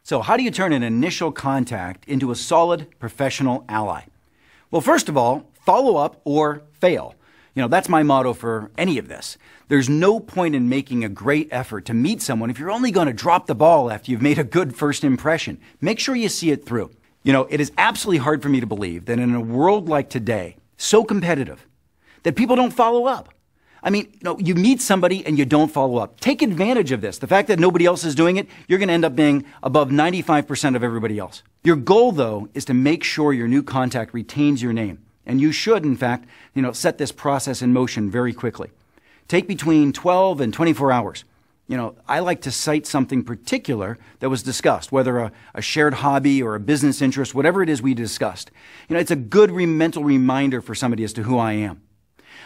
So how do you turn an initial contact into a solid professional ally? Well, first of all, follow up or fail. That's my motto for any of this. There's no point in making a great effort to meet someone if you're only going to drop the ball after you've made a good first impression. Make sure you see it through. It is absolutely hard for me to believe that in a world like today, so competitive, that people don't follow up. You meet somebody and you don't follow up. Take advantage of this. The fact that nobody else is doing it, you're going to end up being above 95% of everybody else. Your goal, though, is to make sure your new contact retains your name. And you should, in fact, set this process in motion very quickly. Take between 12 and 24 hours. I like to cite something particular that was discussed, whether a shared hobby or a business interest, whatever it is we discussed. It's a good mental reminder for somebody as to who I am.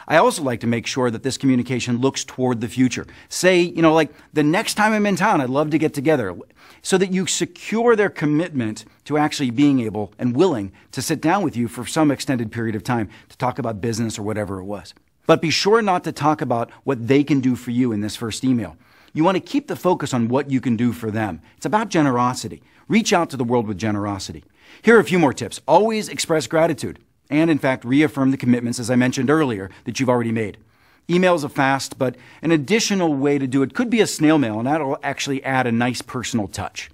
I also like to make sure that this communication looks toward the future. Say, like the next time I'm in town, I'd love to get together, so that you secure their commitment to actually being able and willing to sit down with you for some extended period of time to talk about business or whatever it was. But be sure not to talk about what they can do for you in this first email. You want to keep the focus on what you can do for them. It's about generosity. Reach out to the world with generosity. Here are a few more tips. Always express gratitude. And in fact, reaffirm the commitments, as I mentioned earlier, that you've already made. Emails are fast, but an additional way to do it could be a snail mail, and that'll actually add a nice personal touch.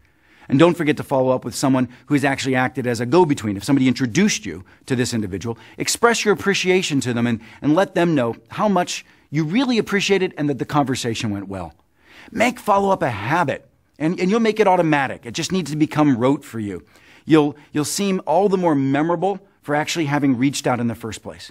And don't forget to follow up with someone who has actually acted as a go-between. If somebody introduced you to this individual, express your appreciation to them and let them know how much you really appreciate it and that the conversation went well. Make follow-up a habit, and you'll make it automatic. It just needs to become rote for you. You'll seem all the more memorable for actually having reached out in the first place.